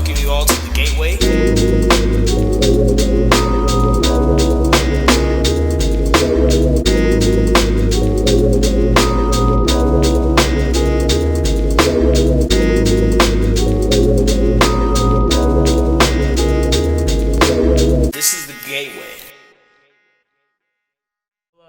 welcome you all to The Gateway. This is The Gateway.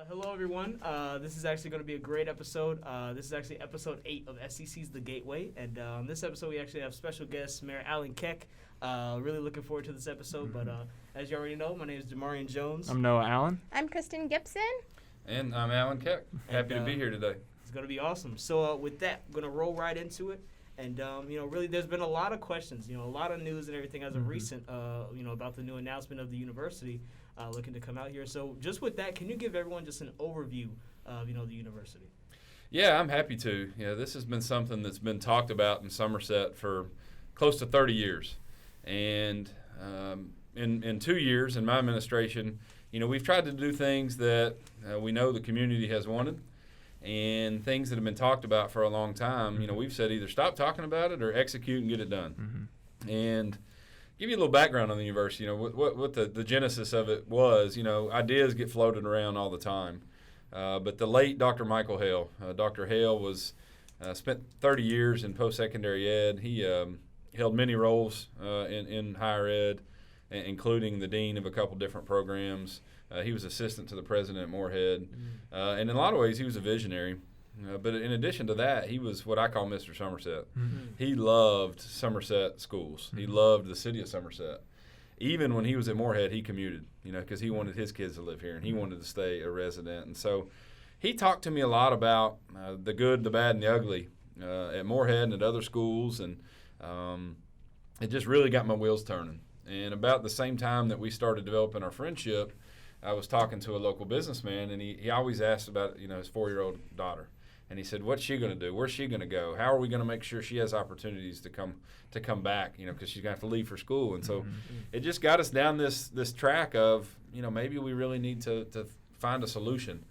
Hello, everyone. This is actually going to be a great episode. This is actually episode 8 of SCC's The Gateway. And on this episode, we actually have special guest, Mayor Alan Keck. Really looking forward to this episode. But as you already know, my name is Demarian Jones. I'm Noah Allen. I'm Kristen Gibson. And I'm Alan Keck. Happy to be here today. It's going to be awesome. So with that, I'm going to roll right into it. And, really, there's been a lot of questions, a lot of news and everything as of recent, about the new announcement of the university looking to come out here. So just with that, can you give everyone just an overview of, the university? Yeah, I'm happy to. This has been something that's been talked about in Somerset for close to 30 years. And in 2 years in my administration, we've tried to do things that we know the community has wanted. And things that have been talked about for a long time, we've said either stop talking about it or execute and get it done. And give you a little background on the university, what the genesis of it was, ideas get floated around all the time. But the late Dr. Michael Hale, Dr. Hale was spent 30 years in post-secondary ed. He held many roles in higher ed, including the dean of a couple different programs. He was assistant to the president at Moorhead. And in a lot of ways, he was a visionary. But in addition to that, he was what I call Mr. Somerset. He loved Somerset schools. He loved the city of Somerset. Even when he was at Moorhead, he commuted, because he wanted his kids to live here, and he wanted to stay a resident. And so he talked to me a lot about the good, the bad, and the ugly at Moorhead and at other schools. And it just really got my wheels turning. And about the same time that we started developing our friendship, I was talking to a local businessman, and he always asked about, his 4-year-old daughter. And he said, what's she going to do? Where's she going to go? How are we going to make sure she has opportunities to come back, because she's going to have to leave for school. And so it just got us down this track of, maybe we really need to find a solution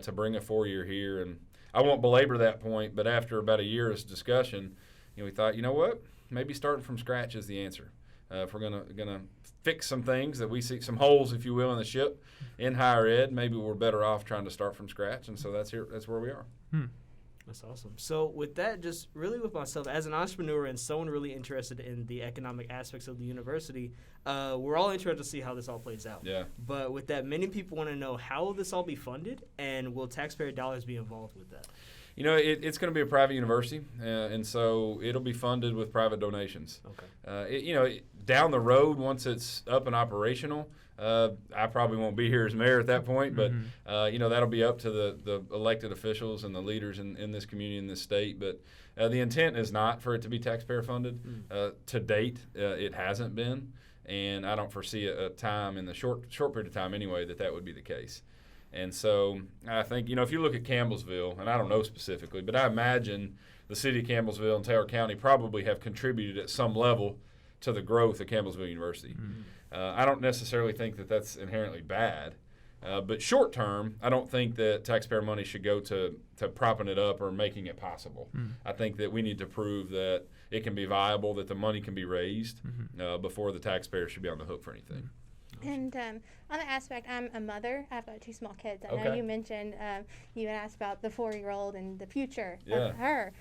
to bring a 4-year here. And I won't belabor that point, but after about a year's discussion, we thought, what? Maybe starting from scratch is the answer. If we're gonna fix some things that we see, some holes, if you will, in the ship in higher ed, maybe we're better off trying to start from scratch. And so that's where we are. That's awesome. So with that, just really with myself, as an entrepreneur and someone really interested in the economic aspects of the university, we're all interested to see how this all plays out. Yeah. But with that, many people want to know, how will this all be funded, and will taxpayer dollars be involved with that? It's going to be a private university, and so it'll be funded with private donations. Okay. Down the road, once it's up and operational, I probably won't be here as mayor at that point, but that'll be up to the elected officials and the leaders in this community, in this state. But the intent is not for it to be taxpayer funded. To date, it hasn't been, and I don't foresee a time in the short period of time anyway that would be the case. And so I think, if you look at Campbellsville, and I don't know specifically, but I imagine the city of Campbellsville and Taylor County probably have contributed at some level to the growth of Campbellsville University. I don't necessarily think that that's inherently bad, but short term, I don't think that taxpayer money should go to propping it up or making it possible. I think that we need to prove that it can be viable, that the money can be raised before the taxpayer should be on the hook for anything. And on that aspect, I'm a mother. I've got 2 small kids. I know Okay. you mentioned you had asked about the 4-year-old and the future Yeah. of her.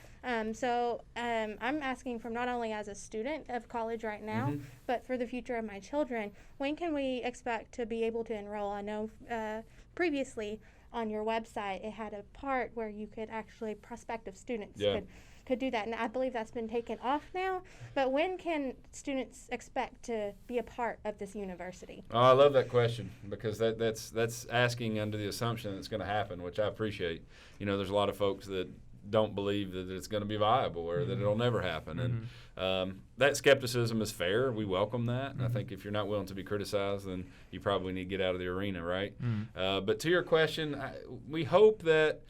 So I'm asking from not only as a student of college right now, but for the future of my children. When can we expect to be able to enroll? I know previously on your website it had a part where you could actually, prospective students could do that, and I believe that's been taken off now. But when can students expect to be a part of this university? Oh, I love that question, because that's asking under the assumption that it's going to happen, which I appreciate. There's a lot of folks that don't believe that it's going to be viable or that it'll never happen, and that skepticism is fair. We welcome that, and I think if you're not willing to be criticized, then you probably need to get out of the arena, right? But to your question, we hope that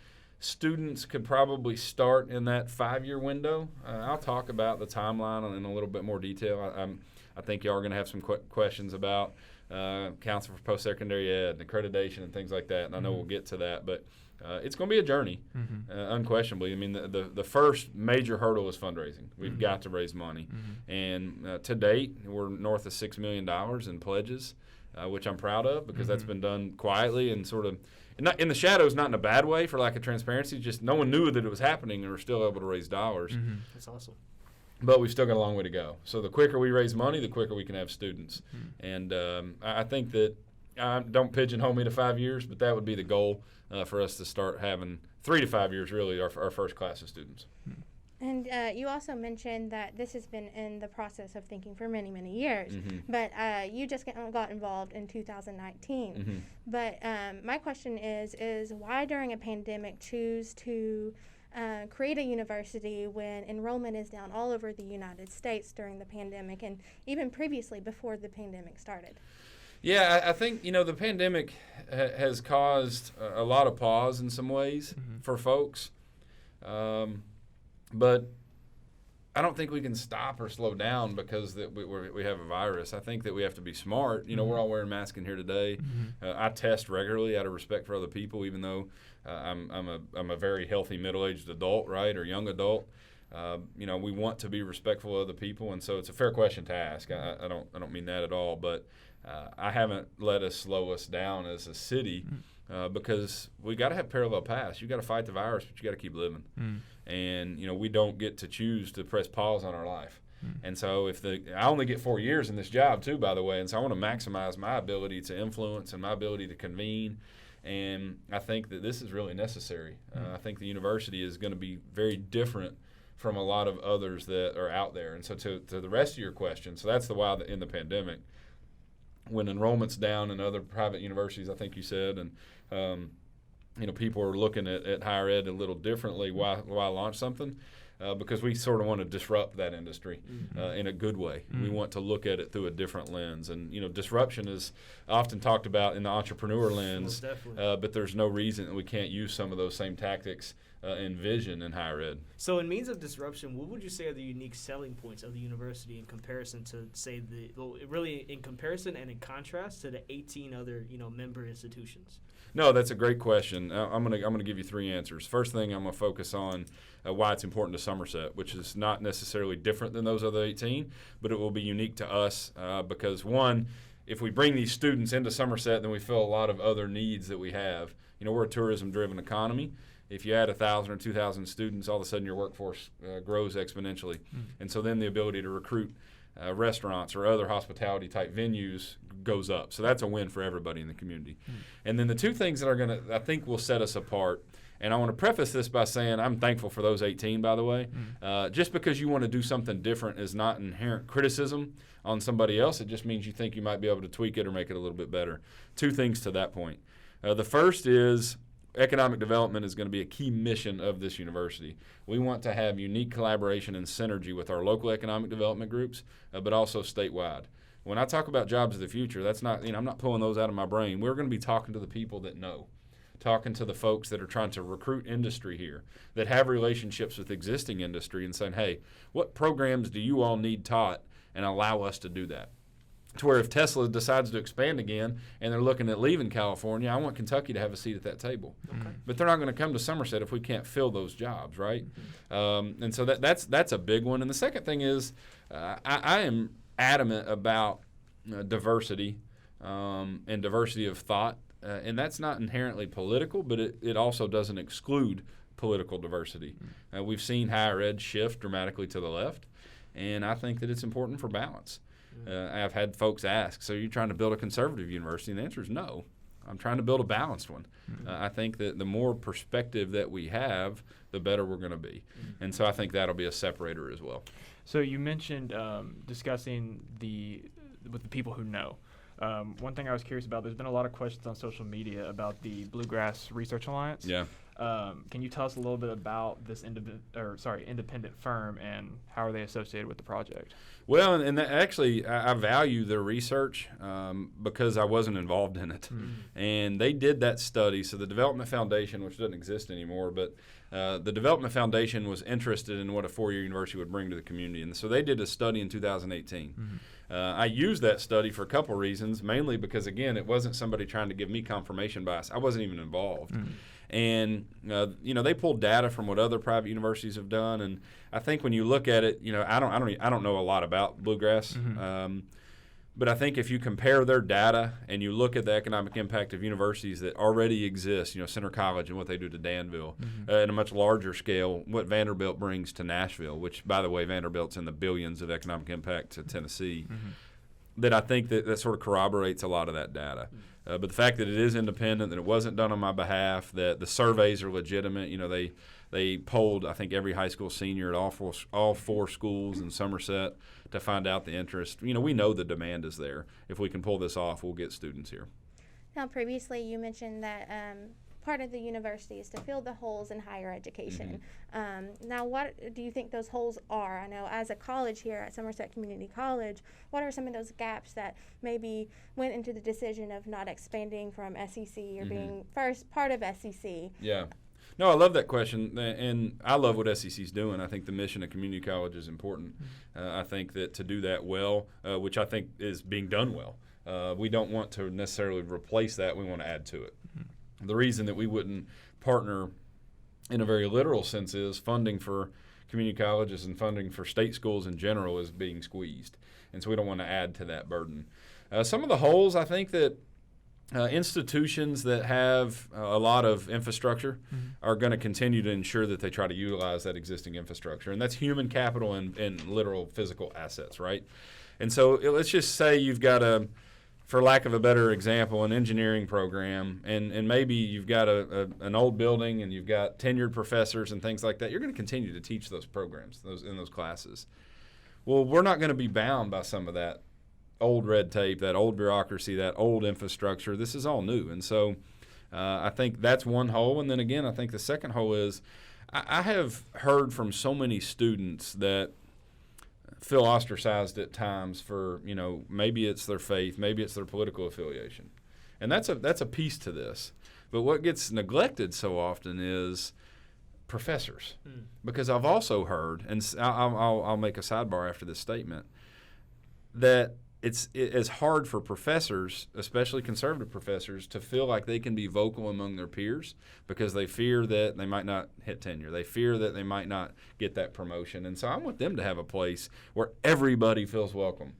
students could probably start in that 5-year window. I'll talk about the timeline in a little bit more detail. I think y'all are going to have some questions about Council for Post-Secondary Ed and accreditation and things like that, and I know we'll get to that. But It's going to be a journey, unquestionably. I mean, the first major hurdle is fundraising. We've got to raise money. And to date, we're north of $6 million in pledges, which I'm proud of because that's been done quietly and sort of not in the shadows, not in a bad way for lack of transparency. Just no one knew that it was happening and we're still able to raise dollars. That's awesome. But we've still got a long way to go. So the quicker we raise money, the quicker we can have students. And I think that I don't pigeonhole me to 5 years, but that would be the goal for us to start having 3 to 5 years, really, our first class of students. And you also mentioned that this has been in the process of thinking for many, many years. But you just got involved in 2019. But my question is why during a pandemic choose to create a university when enrollment is down all over the United States during the pandemic and even previously before the pandemic started? Yeah, I think, the pandemic has caused a lot of pause in some ways for folks. But I don't think we can stop or slow down because that we have a virus. I think that we have to be smart. We're all wearing masks in here today. I test regularly out of respect for other people, even though I'm a very healthy middle-aged adult, right, or young adult. We want to be respectful of other people, and so it's a fair question to ask. I don't mean that at all, but I haven't let us slow us down as a city because we got to have parallel paths. You got to fight the virus, but you got to keep living. And we don't get to choose to press pause on our life. And so I only get 4 years in this job too, by the way, and so I want to maximize my ability to influence and my ability to convene. And I think that this is really necessary. I think the university is going to be very different from a lot of others that are out there. And so to the rest of your question, so that's the why in the pandemic, when enrollment's down in other private universities, I think you said, and people are looking at higher ed a little differently. Why launch something? Because we sort of want to disrupt that industry in a good way. We want to look at it through a different lens. And, disruption is often talked about in the entrepreneur lens, but there's no reason that we can't use some of those same tactics and vision in higher ed. So in means of disruption, what would you say are the unique selling points of the university in comparison to, say, really in comparison and in contrast to the 18 other, member institutions? No, that's a great question. I'm gonna give you 3 answers. First thing, I'm gonna focus on why it's important to Somerset, which is not necessarily different than those other 18, but it will be unique to us because one, if we bring these students into Somerset, then we fill a lot of other needs that we have. We're a tourism-driven economy. If you add 1,000 or 2,000 students, all of a sudden your workforce grows exponentially, and so then the ability to recruit restaurants or other hospitality-type venues goes up. So that's a win for everybody in the community. And then the 2 things that I think will set us apart, and I want to preface this by saying I'm thankful for those 18, by the way. Just because you want to do something different is not inherent criticism on somebody else. It just means you think you might be able to tweak it or make it a little bit better. 2 things to that point. The first is economic development is going to be a key mission of this university. We want to have unique collaboration and synergy with our local economic development groups, but also statewide. When I talk about jobs of the future, that's not, I'm not pulling those out of my brain. We're going to be talking to the people that know, talking to the folks that are trying to recruit industry here, that have relationships with existing industry and saying, hey, what programs do you all need taught, and allow us to do that. To where if Tesla decides to expand again and they're looking at leaving California, I want Kentucky to have a seat at that table. But they're not going to come to Somerset if we can't fill those jobs, right? And so that's a big one. And the second thing is I am adamant about diversity and diversity of thought. And that's not inherently political, but it also doesn't exclude political diversity. We've seen higher ed shift dramatically to the left, and I think that it's important for balance. I've had folks ask, so you're trying to build a conservative university? And the answer is no. I'm trying to build a balanced one. I think that the more perspective that we have, the better we're going to be. And so I think that'll be a separator as well. So you mentioned discussing with the people who know. One thing I was curious about, there's been a lot of questions on social media about the Bluegrass Research Alliance. Yeah. Can you tell us a little bit about this independent firm and how are they associated with the project? Well, and actually, I value their research because I wasn't involved in it. And they did that study. So the Development Foundation, which doesn't exist anymore, but the Development Foundation was interested in what a 4-year university would bring to the community. And so they did a study in 2018. I used that study for a couple reasons, mainly because, again, it wasn't somebody trying to give me confirmation bias. I wasn't even involved. And they pulled data from what other private universities have done, and I think when you look at it, I don't know a lot about Bluegrass, but I think if you compare their data and you look at the economic impact of universities that already exist, Center College and what they do to Danville, at a much larger scale, what Vanderbilt brings to Nashville, which, by the way, Vanderbilt's in the billions of economic impact to Tennessee, that I think that sort of corroborates a lot of that data. But the fact that it is independent, that it wasn't done on my behalf, that the surveys are legitimate, they polled, I think, every high school senior at all four schools in Somerset to find out the interest. We know the demand is there. If we can pull this off, we'll get students here. Now, previously you mentioned that part of the university is to fill the holes in higher education. Now, what do you think those holes are? I know as a college here at Somerset Community College, what are some of those gaps that maybe went into the decision of not expanding from SCC or being first part of SCC? Yeah. No, I love that question, and I love what SCC's doing. I think the mission of community college is important. I think that to do that well, which I think is being done well, we don't want to necessarily replace that. We want to add to it. The reason that we wouldn't partner in a very literal sense is funding for community colleges and funding for state schools in general is being squeezed, and so we don't want to add to that burden. Some of the holes, I think that institutions that have a lot of infrastructure are going to continue to ensure that they try to utilize that existing infrastructure, and that's human capital and literal physical assets, right? And so let's just say you've got for lack of a better example, an engineering program, and maybe you've got an old building and you've got tenured professors and things like that. You're going to continue to teach those programs, in those classes. Well, we're not going to be bound by some of that old red tape, that old bureaucracy, that old infrastructure. This is all new. And so I think that's one hole. And then again, I think the second hole is I have heard from so many students that feel ostracized at times for, maybe it's their faith, maybe it's their political affiliation. And that's a piece to this. But what gets neglected so often is professors. Because I've also heard, and I'll make a sidebar after this statement, that it's hard for professors, especially conservative professors, to feel like they can be vocal among their peers because they fear that they might not hit tenure. They fear that they might not get that promotion. And so I want them to have a place where everybody feels welcome.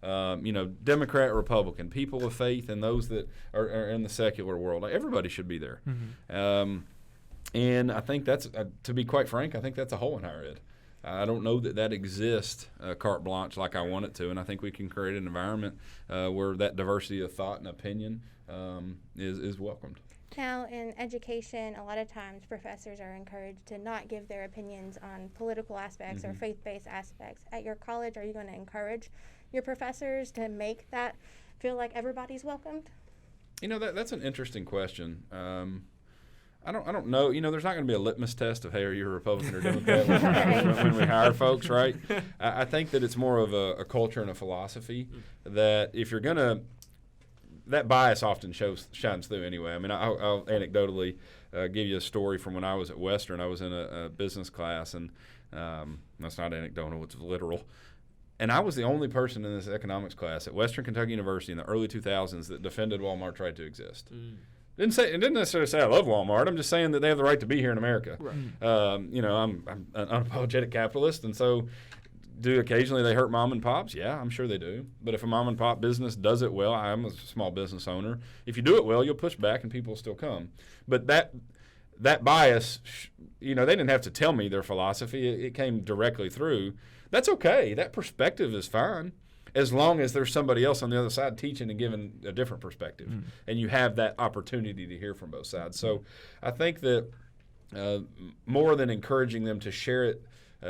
Democrat, Republican, people of faith, and those that are in the secular world. Everybody should be there. And I think that's, to be quite frank, I think that's a hole in higher ed. I don't know that exists carte blanche like I want it to, and I think we can create an environment where that diversity of thought and opinion is welcomed. Now, in education, a lot of times professors are encouraged to not give their opinions on political aspects or faith-based aspects. At your college, are you going to encourage your professors to make that feel like everybody's welcomed? That's an interesting question. I don't know. There's not going to be a litmus test of, hey, are you a Republican or Democrat when we hire folks, right? I think that it's more of a culture and a philosophy that if you're going to – that bias often shines through anyway. I mean, I'll anecdotally give you a story from when I was at Western. I was in a business class, and that's not anecdotal, it's literal. And I was the only person in this economics class at Western Kentucky University in the early 2000s that defended Walmart's right to exist. Didn't necessarily say I love Walmart. I'm just saying that they have the right to be here in America. Right. I'm an unapologetic capitalist, and so do occasionally they hurt mom and pops? Yeah, I'm sure they do. But if a mom and pop business does it well, I'm a small business owner. If you do it well, you'll push back and people will still come. But that bias, they didn't have to tell me their philosophy. It came directly through. That's okay. That perspective is fine, as long as there's somebody else on the other side teaching and giving a different perspective, and you have that opportunity to hear from both sides. So I think that more than encouraging them to share it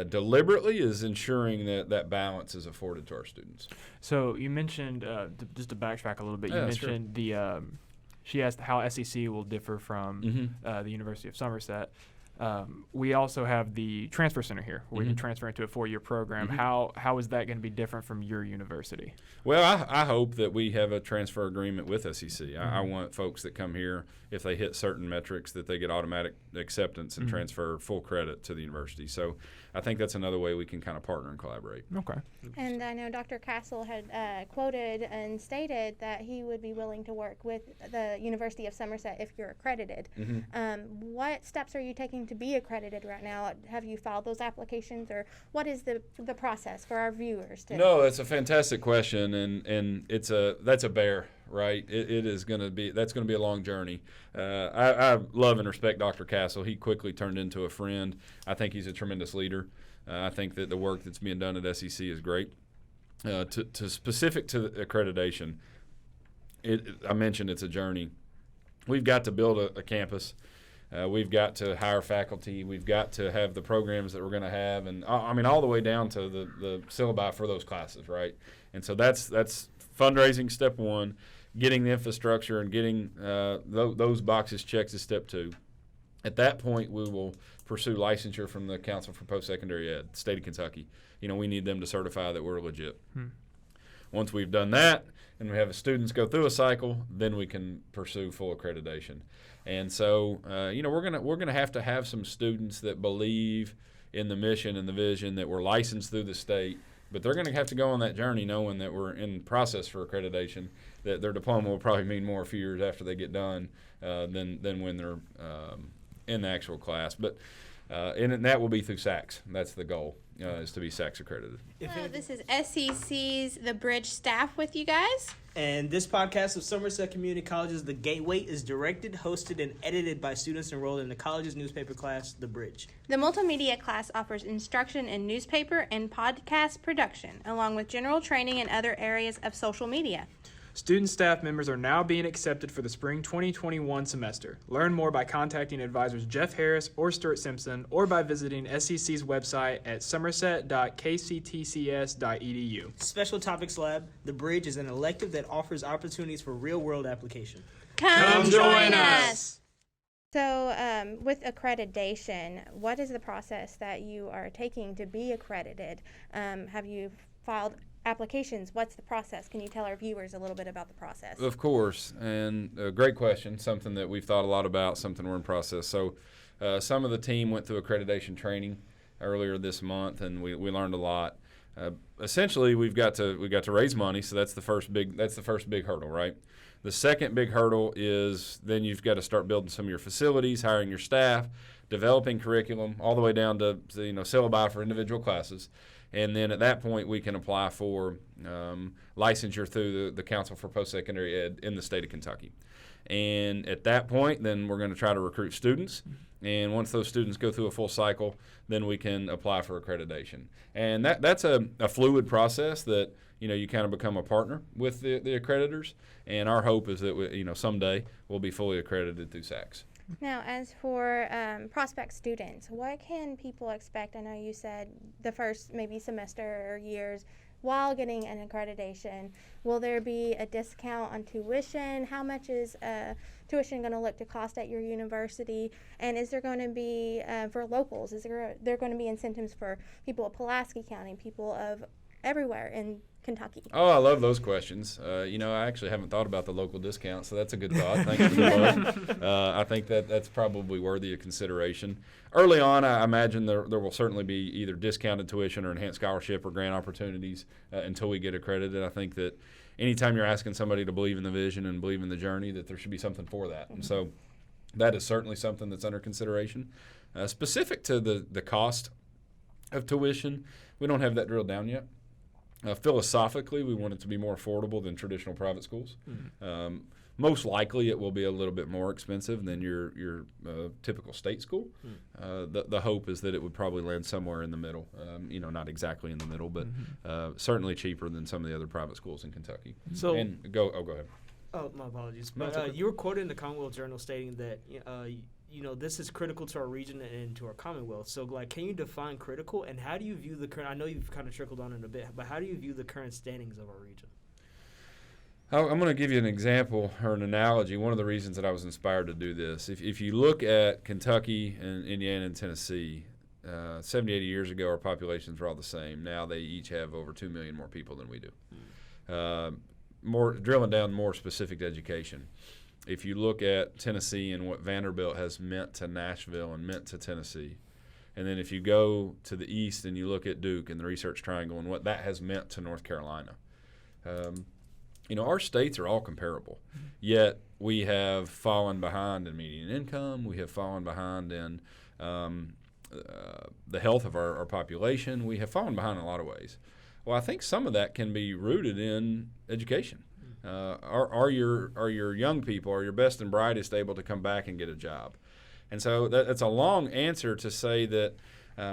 deliberately is ensuring that balance is afforded to our students. So you mentioned, just to backtrack a little bit, you mentioned sure. she asked how SCC will differ from the University of Somerset. We also have the transfer center here, where you can transfer into a 4-year program. How is that going to be different from your university? Well, I hope that we have a transfer agreement with SCC. I want folks that come here, if they hit certain metrics, that they get automatic acceptance and transfer full credit to the university. So I think that's another way we can kind of partner and collaborate. Okay. And I know Dr. Castle had quoted and stated that he would be willing to work with the University of Somerset if you're accredited. What steps are you taking to be accredited right now? Have you filed those applications, or what is the process for our viewers? No, that's a fantastic question, and that's a bear, right? It is going to be a long journey. I love and respect Dr. Castle. He quickly turned into a friend. I think he's a tremendous leader. I think that the work that's being done at SCC is great. Specific to accreditation, I mentioned it's a journey. We've got to build a campus. We've got to hire faculty. We've got to have the programs that we're going to have, and I mean all the way down to the syllabi for those classes, right? And so that's fundraising, step one. Getting the infrastructure and getting those boxes checked is step two. At that point, we will pursue licensure from the Council for Post-Secondary Ed, state of Kentucky. We need them to certify that we're legit. Once we've done that and we have students go through a cycle, then we can pursue full accreditation. And so, we're gonna have to have some students that believe in the mission and the vision, that we're licensed through the state, but they're going to have to go on that journey knowing that we're in process for accreditation, that their diploma will probably mean more a few years after they get done than when they're in the actual class. But and that will be through SACS. That's the goal, is to be SACS accredited. Hello, this is SCC's The Bridge staff with you guys. And this podcast of Somerset Community College's The Gateway is directed, hosted, and edited by students enrolled in the college's newspaper class, The Bridge. The multimedia class offers instruction in newspaper and podcast production, along with general training in other areas of social media. Student staff members are now being accepted for the spring 2021 semester. Learn more by contacting advisors Jeff Harris or Stuart Simpson, or by visiting SCC's website at somerset.kctcs.edu. Special Topics Lab, The Bridge, is an elective that offers opportunities for real-world application. Come join us! So with accreditation, what is the process that you are taking to be accredited? Have you filed applications? What's the process? Can you tell our viewers a little bit about the process? Of course, and a great question, something that we've thought a lot about, something we're in process. So some of the team went through accreditation training earlier this month, and we learned a lot. Essentially, we've got to raise money, so that's the first big hurdle, right? The second big hurdle is then you've got to start building some of your facilities, hiring your staff, developing curriculum, all the way down to syllabi for individual classes. And then at that point, we can apply for licensure through the Council for Post-Secondary Ed in the state of Kentucky. And at that point, then we're going to try to recruit students. And once those students go through a full cycle, then we can apply for accreditation. And that's a fluid process that you kind of become a partner with the accreditors. And our hope is that someday we'll be fully accredited through SACS. Now, as for prospect students, what can people expect? I know you said the first maybe semester or years while getting an accreditation. Will there be a discount on tuition? How much is tuition going to look to cost at your university? And is there going to be, for locals, is there going to be incentives for people of Pulaski County, people of everywhere in Kentucky? Oh, I love those questions. I actually haven't thought about the local discount, so that's a good thought. Thank you for the I think that's probably worthy of consideration. Early on, I imagine there will certainly be either discounted tuition or enhanced scholarship or grant opportunities until we get accredited. I think that anytime you're asking somebody to believe in the vision and believe in the journey, that there should be something for that. Mm-hmm. And so that is certainly something that's under consideration. Specific to the cost of tuition, we don't have that drilled down yet. Philosophically, we want it to be more affordable than traditional private schools. Mm-hmm. Most likely, it will be a little bit more expensive than your typical state school. Mm-hmm. The hope is that it would probably land somewhere in the middle. Not exactly in the middle, but certainly cheaper than some of the other private schools in Kentucky. So go ahead. Oh, my apologies. No, But you were quoted in the Commonwealth Journal stating that this is critical to our region and to our Commonwealth. So, can you define critical, and how do you view the current? I know you've kind of trickled on it a bit, but how do you view the current standings of our region? I'm going to give you an example or an analogy. One of the reasons that I was inspired to do this, if you look at Kentucky and Indiana and Tennessee, 70, 80 years ago, our populations were all the same. Now they each have over 2 million more people than we do. More drilling down more specific to education. If you look at Tennessee and what Vanderbilt has meant to Nashville and meant to Tennessee, and then if you go to the east and you look at Duke and the Research Triangle and what that has meant to North Carolina, our states are all comparable, yet we have fallen behind in median income. We have fallen behind in the health of our population. We have fallen behind in a lot of ways. Well, I think some of that can be rooted in education. Are your young people, are your best and brightest able to come back and get a job? And so that's a long answer to say that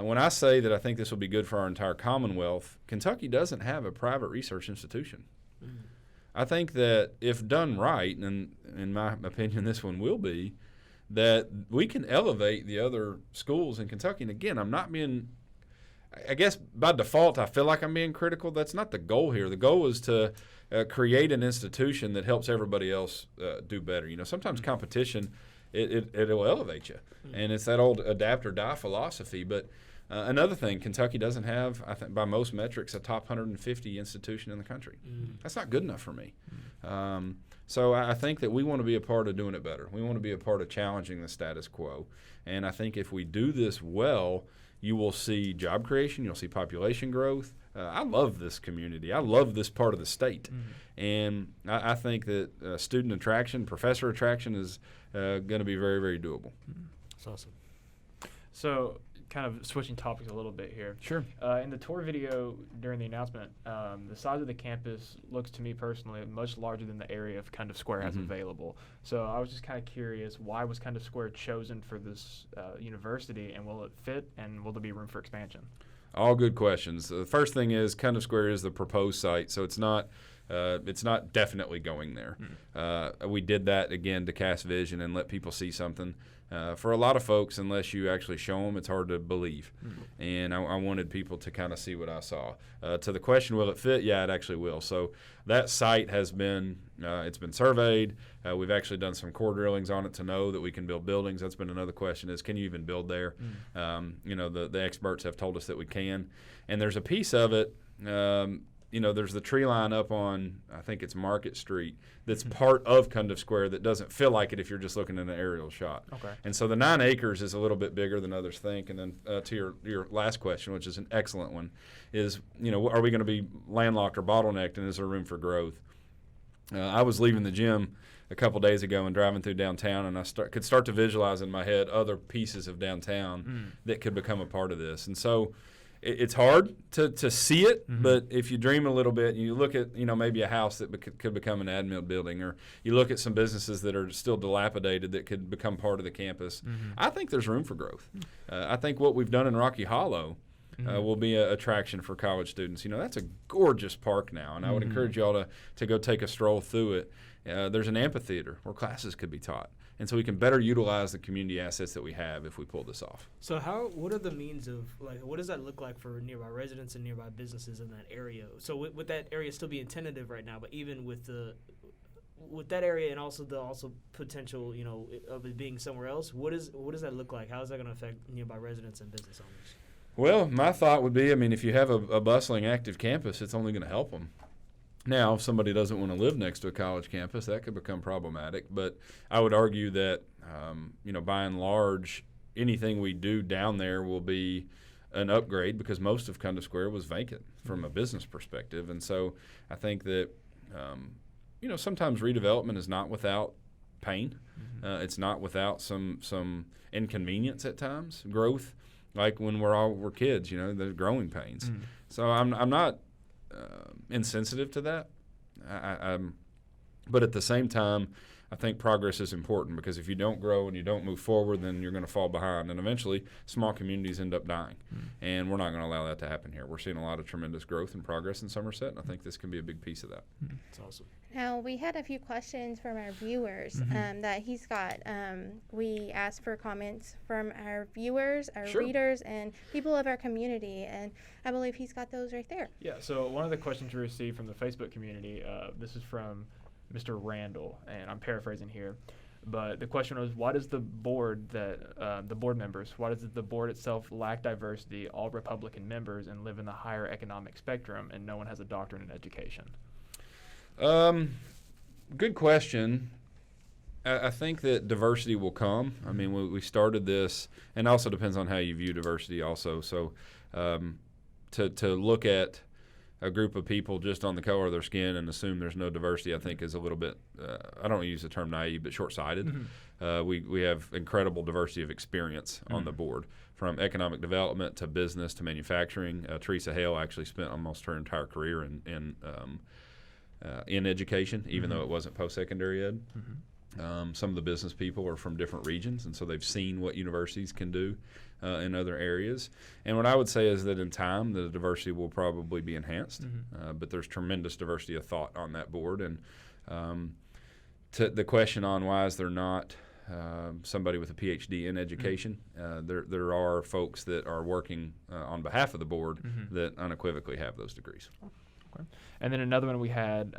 when I say that I think this will be good for our entire Commonwealth, Kentucky doesn't have a private research institution. I think that if done right, and in my opinion this one will be, that we can elevate the other schools in Kentucky. And again, I'm not being, I guess by default I feel like I'm being critical. That's not the goal here. The goal is to create an institution that helps everybody else do better. Sometimes competition, it'll elevate you. And it's that old adapt or die philosophy. But another thing, Kentucky doesn't have, I think by most metrics, a top 150 institution in the country. That's not good enough for me. So I think that we want to be a part of doing it better. We want to be a part of challenging the status quo. And I think if we do this well, you will see job creation, you'll see population growth. I love this community. I love this part of the state. And I think that student attraction, professor attraction is going to be very, very doable. That's awesome. So kind of switching topics a little bit here. Sure. In the tour video during the announcement, the size of the campus looks to me personally much larger than the area of Cundiff Square has available. So I was just kind of curious, why was Cundiff Square chosen for this university, and will it fit, and will there be room for expansion? All good questions. The first thing is Cundiff Square is the proposed site, so it's not definitely going there. We did that again to cast vision and let people see something. For a lot of folks, unless you actually show them, it's hard to believe. And I wanted people to kind of see what I saw. To the question, will it fit? Yeah, it actually will. So that site has been, it's been surveyed. We've actually done some core drillings on it to know that we can build buildings. That's been another question is, can you even build there? The experts have told us that we can. And there's a piece of it, there's the tree line up on, I think it's Market Street, that's part of Cundiff Square that doesn't feel like it if you're just looking at an aerial shot. Okay. And so the 9 acres is a little bit bigger than others think. And then to your last question, which is an excellent one, is, are we going to be landlocked or bottlenecked, and is there room for growth? I was leaving the gym a couple days ago and driving through downtown, and I could start to visualize in my head other pieces of downtown that could become a part of this. And so it's hard to see it, but if you dream a little bit and you look at, maybe a house that could become an admin building, or you look at some businesses that are still dilapidated that could become part of the campus, I think there's room for growth. I think what we've done in Rocky Hollow will be an attraction for college students. That's a gorgeous park now, and I would encourage you all to go take a stroll through it. There's an amphitheater where classes could be taught. And so we can better utilize the community assets that we have if we pull this off. So what are the means of, what does that look like for nearby residents and nearby businesses in that area? So with that area still being tentative right now, but even with that area and also the potential, of it being somewhere else, what does that look like? How is that going to affect nearby residents and business owners? Well, my thought would be, if you have a bustling, active campus, it's only going to help them. Now, if somebody doesn't want to live next to a college campus, that could become problematic. But I would argue that, by and large, anything we do down there will be an upgrade because most of Cundiff Square was vacant from a business perspective. And so I think that, sometimes redevelopment is not without pain. It's not without some inconvenience at times, growth, like when we're kids, the growing pains. So I'm not insensitive to that. But at the same time, I think progress is important because if you don't grow and you don't move forward, then you're going to fall behind. And eventually, small communities end up dying. And we're not going to allow that to happen here. We're seeing a lot of tremendous growth and progress in Somerset, and I think this can be a big piece of that. That's awesome. Now, we had a few questions from our viewers that he's got. We asked for comments from our viewers, our readers, and people of our community, and I believe he's got those right there. Yeah, so one of the questions we received from the Facebook community, this is from Mr. Randall, and I'm paraphrasing here. But the question was, why does the board members, why does the board itself lack diversity, all Republican members, and live in the higher economic spectrum, and no one has a doctorate in education? Good question. I think that diversity will come. I mean, we started this, and also depends on how you view diversity also. So to look at a group of people just on the color of their skin and assume there's no diversity, I think is a little bit, I don't use the term naive, but short-sighted. We have incredible diversity of experience on the board, from economic development to business to manufacturing. Teresa Hale actually spent almost her entire career in education, even though it wasn't post-secondary ed. Some of the business people are from different regions, and so they've seen what universities can do in other areas. And what I would say is that in time, the diversity will probably be enhanced, but there's tremendous diversity of thought on that board. And to the question on why is there not somebody with a PhD in education, there are folks that are working on behalf of the board that unequivocally have those degrees. Okay. And then another one we had,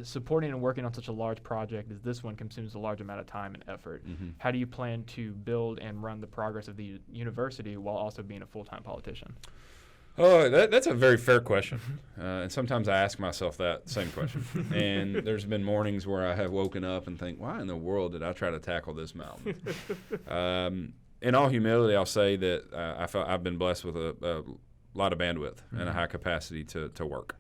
supporting and working on such a large project as this one consumes a large amount of time and effort. How do you plan to build and run the progress of the university while also being a full-time politician? Oh, that's a very fair question. And sometimes I ask myself that same question. And there's been mornings where I have woken up and think, why in the world did I try to tackle this mountain? In all humility, I'll say that I've been blessed with a lot of bandwidth and a high capacity to work.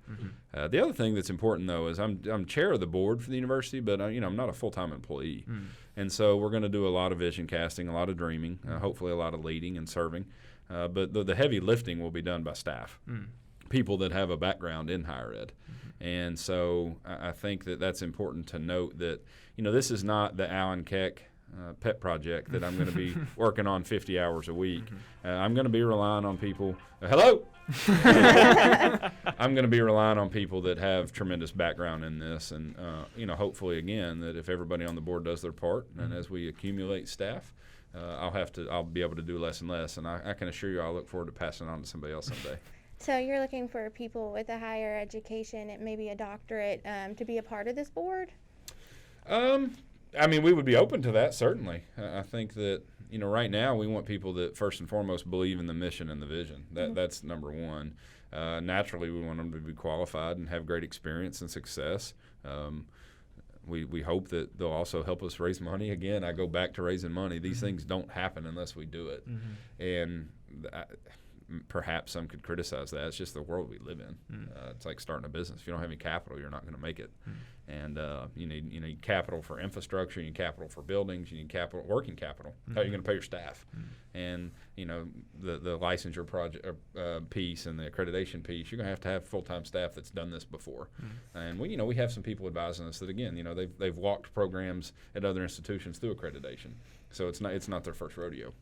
The other thing that's important, though, is I'm chair of the board for the university, but I'm not a full-time employee. And so we're going to do a lot of vision casting, a lot of dreaming, hopefully a lot of leading and serving. But the heavy lifting will be done by staff, people that have a background in higher ed. And so I think that that's important to note that, this is not the Alan Keck pet project that I'm going to be working on 50 hours a week. I'm going to be relying on people. Hello? I'm going to be relying on people that have tremendous background in this, and hopefully again that if everybody on the board does their part, and as we accumulate staff, I'll be able to do less and less, and I can assure you I'll look forward to passing it on to somebody else someday. So you're looking for people with a higher education and maybe a doctorate to be a part of this board? We would be open to that, certainly. I think that, right now we want people that first and foremost believe in the mission and the vision. That's number one. Naturally, we want them to be qualified and have great experience and success. We hope that they'll also help us raise money. Again, I go back to raising money. These things don't happen unless we do it. And perhaps some could criticize that. It's just the world we live in. It's like starting a business. If you don't have any capital, you're not going to make it. And you need capital for infrastructure, you need capital for buildings, you need working capital. How are you going to pay your staff? And the licensure project piece and the accreditation piece, you're going to have full-time staff that's done this before. And we have some people advising us that, again, they've walked programs at other institutions through accreditation. So it's not their first rodeo.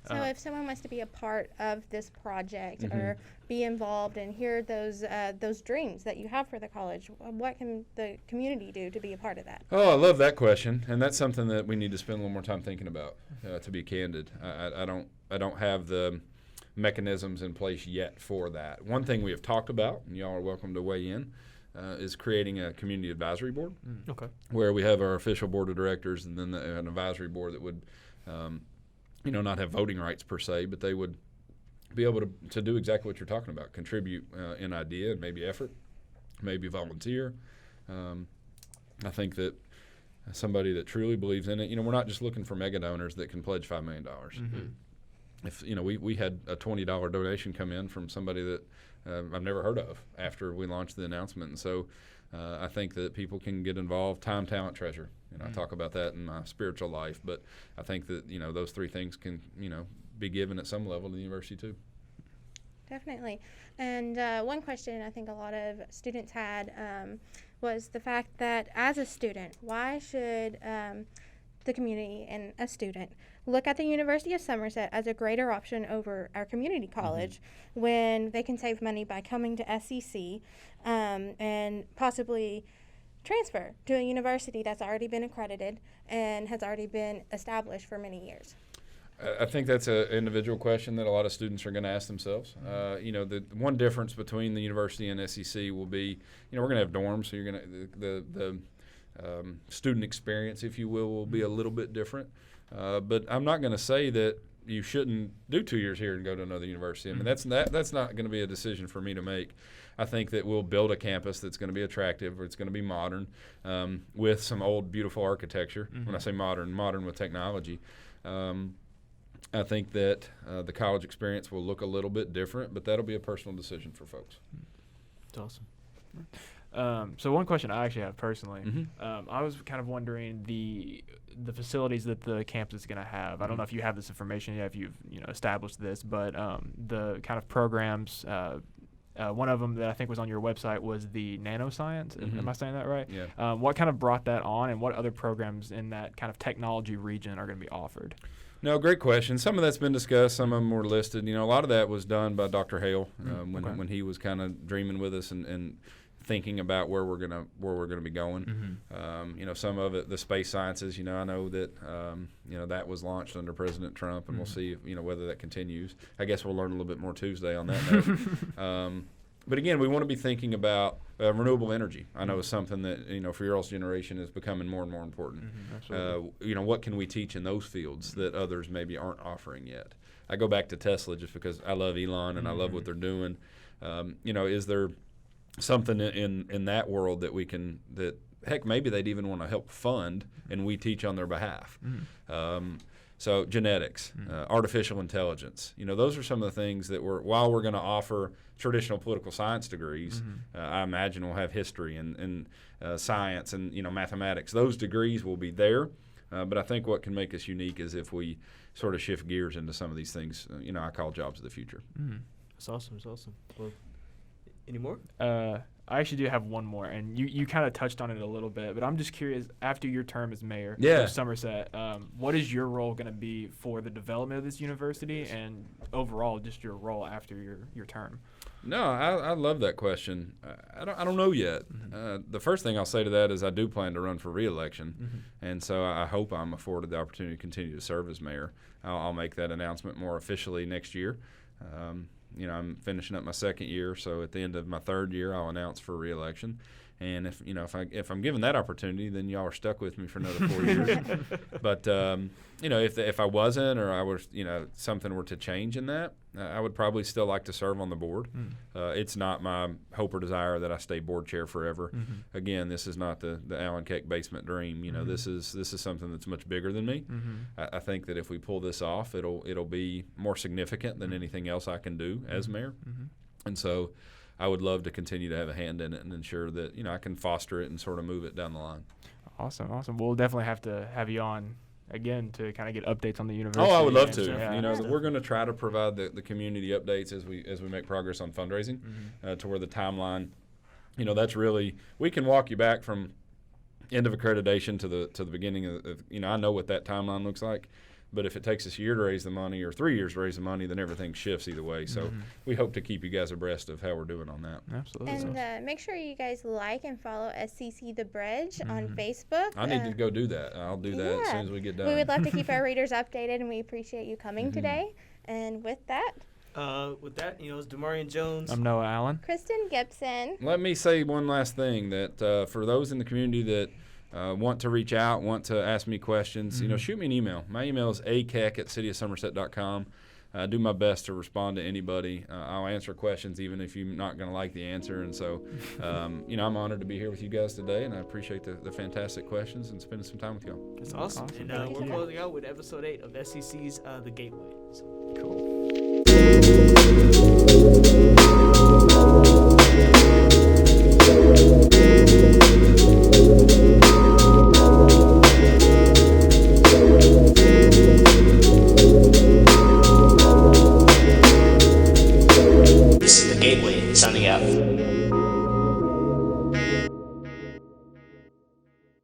So if someone wants to be a part of this project or be involved and hear those dreams that you have for the college, what can the community do to be a part of that? Oh, I love that question, and that's something that we need to spend a little more time thinking about. To be candid, I don't have the mechanisms in place yet for that. One thing we have talked about, and y'all are welcome to weigh in, is creating a community advisory board. Okay. Where we have our official board of directors and then an advisory board that would, not have voting rights per se, but they would be able to do exactly what you're talking about, contribute in idea and maybe effort, maybe volunteer. I think that somebody that truly believes in it, we're not just looking for mega donors that can pledge $5 million. If we had a $20 donation come in from somebody that I've never heard of after we launched the announcement, and so I think that people can get involved. Time, talent, treasure. I talk about that in my spiritual life, but I think that those three things can be given at some level to the university too. Definitely. And one question I think a lot of students had was the fact that as a student, why should the community and a student look at the University of Somerset as a greater option over our community college when they can save money by coming to SCC and possibly transfer to a university that's already been accredited and has already been established for many years? I think that's an individual question that a lot of students are going to ask themselves. The one difference between the university and SCC will be, we're going to have dorms, so you're going to the student experience, if you will be a little bit different. But I'm not going to say that you shouldn't do 2 years here and go to another university. I mean, that's not going to be a decision for me to make. I think that we'll build a campus that's going to be attractive, or it's going to be modern, with some old, beautiful architecture. When I say modern with technology. I think that the college experience will look a little bit different, but that'll be a personal decision for folks. That's awesome. So one question I actually have personally, I was kind of wondering the facilities that the campus is going to have. I don't know if you have this information yet, if you've established this, but the kind of programs. One of them that I think was on your website was the nanoscience. Am I saying that right? Yeah. What kind of brought that on, and what other programs in that kind of technology region are going to be offered? No, great question. Some of that's been discussed. Some of them were listed. A lot of that was done by Dr. Hale when he was kind of dreaming with us and thinking about where we're gonna be going. Some of it, the space sciences. I know that that was launched under President Trump, and we'll see whether that continues. I guess we'll learn a little bit more Tuesday on that note. But again, we want to be thinking about renewable energy. I know it's something that for your all's generation is becoming more and more important. Absolutely. What can we teach in those fields that others maybe aren't offering yet? I go back to Tesla just because I love Elon and I love what they're doing. Is there something in that world that we can heck, maybe they'd even want to help fund and we teach on their behalf. So genetics, artificial intelligence, those are some of the things that while we're going to offer traditional political science degrees, I imagine we'll have history and science and mathematics. Those degrees will be there, but I think what can make us unique is if we sort of shift gears into some of these things. I call jobs of the future. That's awesome. That's awesome. Well, any more? I actually do have one more, and you kind of touched on it a little bit, but I'm just curious, after your term as mayor of Somerset, what is your role going to be for the development of this university and overall just your role after your term? No, I love that question. I don't know yet. The first thing I'll say to that is I do plan to run for re-election, and so I hope I'm afforded the opportunity to continue to serve as mayor. I'll make that announcement more officially next year. I'm finishing up my second year, so at the end of my third year, I'll announce for re-election. And if I'm given that opportunity, then y'all are stuck with me for another 4 years. But if I wasn't, or I was something were to change in that, I would probably still like to serve on the board. It's not my hope or desire that I stay board chair forever. Again, this is not the Alan Keck basement dream. This is something that's much bigger than me. I think that if we pull this off, it'll be more significant than anything else I can do as mayor. And so I would love to continue to have a hand in it and ensure that I can foster it and sort of move it down the line. Awesome. We'll definitely have to have you on again to kind of get updates on the university. Oh, I would love to. We're going to try to provide the community updates as we make progress on fundraising to where the timeline. That's really, we can walk you back from end of accreditation to the beginning of I know what that timeline looks like. But if it takes us a year to raise the money or 3 years to raise the money, then everything shifts either way. So we hope to keep you guys abreast of how we're doing on that. Absolutely. And make sure you guys like and follow SCC The Bridge on Facebook. I need to go do that. I'll do that as soon as we get done. We would love to keep our readers updated, and we appreciate you coming today. And with that, it's Demarian Jones. I'm Noah Allen. Kristen Gibson. Let me say one last thing, that for those in the community that want to reach out, want to ask me questions, shoot me an email. My email is akeck@cityofsomerset.com. I do my best to respond to anybody. I'll answer questions even if you're not going to like the answer. And so, I'm honored to be here with you guys today, and I appreciate the fantastic questions and spending some time with y'all. That's awesome. And we're closing out with episode 8 of SCC's The Gateway. So. Cool.